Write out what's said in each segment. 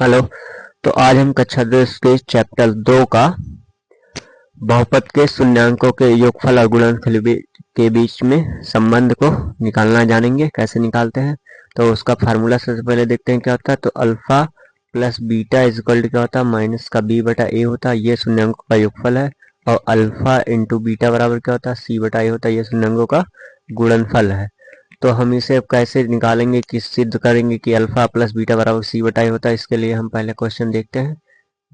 Hello. तो आज हम कक्षा 10 के चैप्टर 2 का बहुपद के शून्यांकों के योगफल और गुणनफल के बीच में संबंध को निकालना जानेंगे। कैसे निकालते हैं तो उसका फार्मूला सबसे पहले देखते हैं क्या होता है। तो alpha plus beta is equal to क्या होता है, माइनस का बी बटा ए होता है, ये शून्यांकों का योगफल है। और अल्फा इंटू बीटा बराबर क्या होता है, सी बटा ए होता है, ये शून्यांकों का गुणनफल है। तो हम इसे अब कैसे निकालेंगे, किस सिद्ध करेंगे कि अल्फा प्लस बीटा बराबर सी बटा ए होता है। इसके लिए हम पहले क्वेश्चन देखते हैं।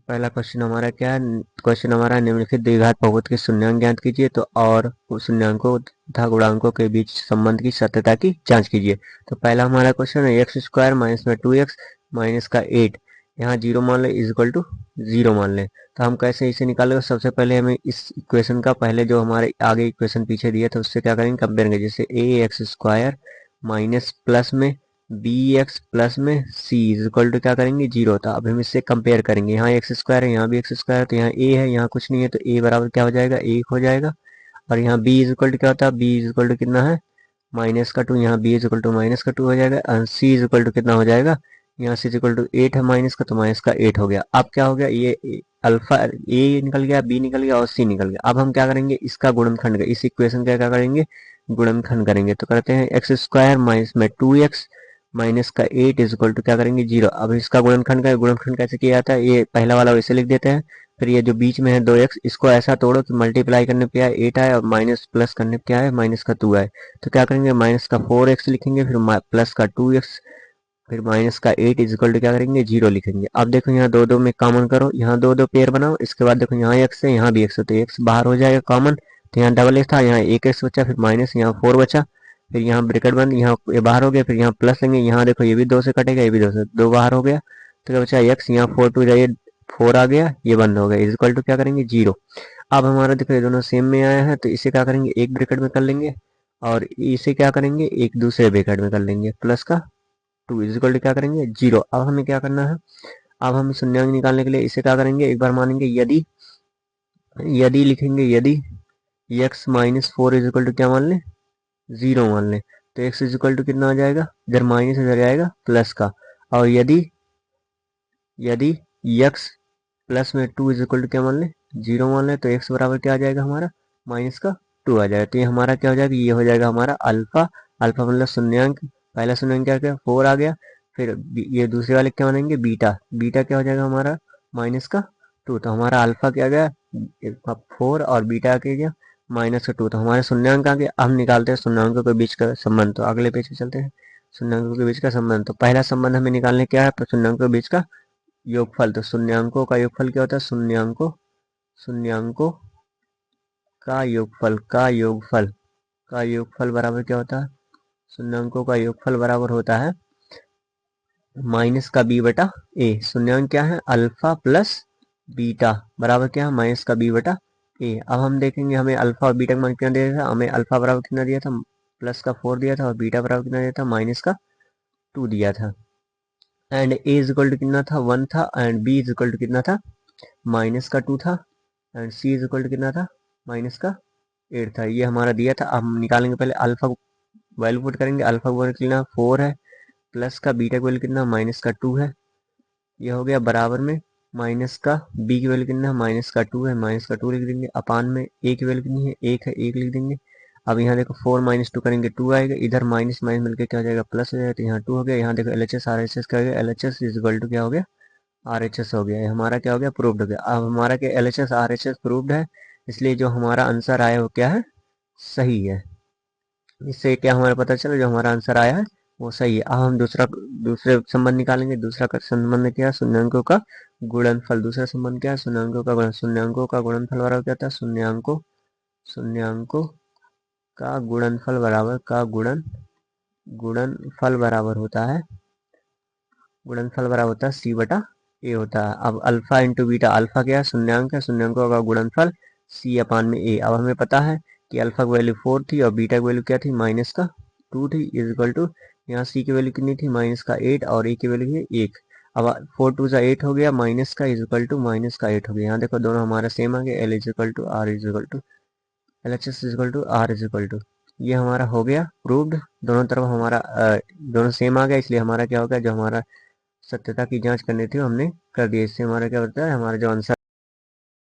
पहला क्वेश्चन हमारा क्या है, क्वेश्चन हमारा निम्नलिखित द्विघात बहुपद के शून्यांक ज्ञात कीजिए तो और शून्यांकों तथा गुणांकों के बीच संबंध की सत्यता की जांच कीजिए। तो पहला हमारा क्वेश्चन है एक्स स्क्वायर माइनस में 2x माइनस का 8, यहाँ जीरो मान ले इज इक्वल टू जीरो मान ले। तो हम कैसे इसे निकालेंगे, सबसे पहले हमें इस इक्वेशन का पहले जो हमारे आगे इक्वेशन पीछे दिया था उससे क्या करेंगे, कंपेयर करेंगे। जैसे ए एक्स स्क्वायर माइनस प्लस में बी एक्स प्लस में सी इज इक्वल टू क्या करेंगे, जीरो था। अब हम इससे कंपेयर करेंगे, यहाँ एक्स स्क्वायर है, यहाँ भी एक्स स्क्वायर है, तो यहाँ ए है, यहाँ कुछ नहीं है, तो ए बराबर क्या हो जाएगा, एक हो जाएगा। और यहाँ बी इज इक्वल टू क्या होता है, बी इज इक्वल टू कितना है, माइनस का टू, यहाँ B is equal to minus का टू हो जाएगा। और सी इज इक्वल टू कितना हो जाएगा, यहाँ सी इज इक्वल टू एट है, माइनस का, तो माइनस का एट हो गया। अब क्या हो गया, ये अल्फा ए निकल गया, बी निकल गया और सी निकल गया। अब हम क्या करेंगे, इसका गुणनखंड, इस इक्वेशन का क्या करेंगे, गुणनखंड करेंगे। तो करते हैं एक्स स्क्वायर माइनस में 2x माइनस का 8 इज इक्वल टू क्या करेंगे, जीरो। अब इसका गुणनखंड का गुणनखंड कैसे किया जाता है, ये पहला वाला वैसे लिख देते हैं। फिर ये जो बीच में है 2x, इसको ऐसा तोड़ो कि मल्टीप्लाई करने पे आए 8 आए और माइनस प्लस करने पे क्या है, माइनस का 2 आए। तो क्या करेंगे, माइनस का 4x लिखेंगे, फिर प्लस का 2x, फिर माइनस का 8 इज इक्वल टू क्या करेंगे, जीरो लिखेंगे। अब देखो यहाँ दो दो में कॉमन करो, यहाँ दो दो पेयर बनाओ। इसके बाद देखो यहाँ x है, यहाँ भी x है, तो x बाहर हो जाएगा कॉमन। तो यहाँ डबल x था, यहाँ एक x बचा, फिर माइनस यहाँ 4 बचा, फिर यहाँ ब्रैकेट बंद, यहाँ ये बाहर हो गया, फिर यहाँ प्लस लेंगे। यहाँ देखो ये भी दो से कटेगा, ये भी दो से, दो बाहर हो गया, तो क्या बचा x, यहाँ 4 टू जाइए 4 आ गया, ये बंद हो गया, इज इक्वल टू क्या करेंगे, जीरो। अब हमारा देखो ये दोनों सेम में आया है, तो इसे क्या करेंगे, एक ब्रैकेट में कर लेंगे और इसे क्या करेंगे, एक दूसरे ब्रैकेट में कर लेंगे, प्लस का टू इज इक्वल टू क्या करेंगे, जीरो। अब हमें क्या करना है, अब हम शून्यांक निकालने के लिए इसे क्या करेंगे, एक बार मानेंगे यदि, यदि लिखेंगे, यदि x minus 4 is equal to क्या मान लें, जीरो मान लें, तो x इज इक्वल टू कितना आ जाएगा, इधर माइनस इधर आएगा प्लस का। और यदि यदि x प्लस में 2 इज इक्वल टू क्या मान लें, जीरो मान लें, तो x बराबर क्या आ जाएगा हमारा, माइनस का 2 आ जाएगा। तो ये हमारा क्या हो जाएगा, ये हो जाएगा हमारा अल्फा। अल्फा मतलब शून्यांक, पहला शून्यांक क्या क्या 4 आ गया। फिर ये दूसरे वाले क्या मानेंगे, बीटा, बीटा क्या हो जाएगा हमारा, माइनस का 2। तो हमारा अल्फा क्या गया 4 और बीटा क्या गया माइनस का 2। तो हमारे शून्यांक आ गया। हम निकालते हैं शून्यांकों के बीच का संबंध। तो अगले पेज पे चलते हैं, शून्यांकों के बीच का संबंध। तो पहला संबंध हमें निकालने क्या है, शून्यांकों के बीच का योगफल। तो शून्यांकों का योगफल क्या होता है, शून्यांकों शून्यांकों का योगफल, का योगफल बराबर क्या होता है, शून्यांकों का योगफल बराबर होता है माइनस का बी बटा ए। शून्यांक क्या है, अल्फा प्लस बीटा बराबर क्या है, माइनस का बी बटा ए। अब हम देखेंगे हमें अल्फा और बीटा का मान कितना दिया था, हमें अल्फा बराबर कितना दिया था, प्लस का 4 दिया था, और बीटा बराबर कितना दिया था, माइनस का 2 दिया था। And A is equal to कितना था, 1 था, and B is equal to कितना था, माइनस का 2 था, and C is equal to कितना था, माइनस का 8 था। ये हमारा दिया था। अब हम निकालेंगे, पहले अल्फा वैल्यू पुट करेंगे। अल्फा वैल्यू कितना 4 है, प्लस का बीटा की वैल्यू कितना माइनस का 2 है, ये हो गया बराबर में माइनस का बी की वैल्यू कितना है, माइनस का 2 है, माइनस का 2 लिख देंगे। अपान में ए की वैल्यू कितनी है, एक है, एक लिख देंगे। अब यहाँ देखो 4 माइनस 2 करेंगे 2 आएगा, इधर माइनस माइनस मिलकर क्या हो जाएगा, प्लस हो जाएगा, तो यहाँ 2 हो गया। यहाँ देखो L H S R H S क्या हो गया, L H S is equal to क्या हो गया, आर एच एस हो गया। ये हमारा क्या हो गया, प्रूव्ड हो गया। अब हमारा क्या L H S R H S proved है, इसलिए जो हमारा आंसर आया वो क्या है, सही है। इससे क्या हमारा पता चला, जो हमारा आंसर आया है वो सही है। अब हम दूसरे संबंध निकालेंगे। दूसरा संबंध क्या है, शून्यांकों का गुणनफल। दूसरा संबंध क्या है, शून्यांकों का गुणन। शून्यांकों का गुणनफल बराबर क्या था, शून्यांकों का गुणनफल बराबर का गुणनफल बराबर होता है, गुणनफल बराबर होता है सी बटा ए होता है। अब अल्फा इंटू बीटा, अल्फा क्या है, शून्यांक है, शून्यांकों का गुणनफल सी अपान में ए। अब हमें पता है कि अल्फा की वैल्यू 4 थी और बीटा की वैल्यू क्या थी, माइनस का 2 थी, इज इक्वल टू यहाँ सी की वैल्यू कितनी थी, माइनस का 8, और ए की वैल्यू है 1। अब 4 टू सा 8 हो गया, माइनस का इज इक्वल टू माइनस का 8 हो गया। यहाँ देखो दोनों हमारा सेम आ गया, L is equal to R is equal to L H S is equal to R is equal to, ये हमारा हो गया प्रूव्ड। दोनों तरफ हमारा दोनों सेम आ गया, इसलिए हमारा क्या हो गया, जो हमारा सत्यता की जांच करनी थी, हमने कर दी। इससे हमारा क्या होता है, हमारा जो आंसर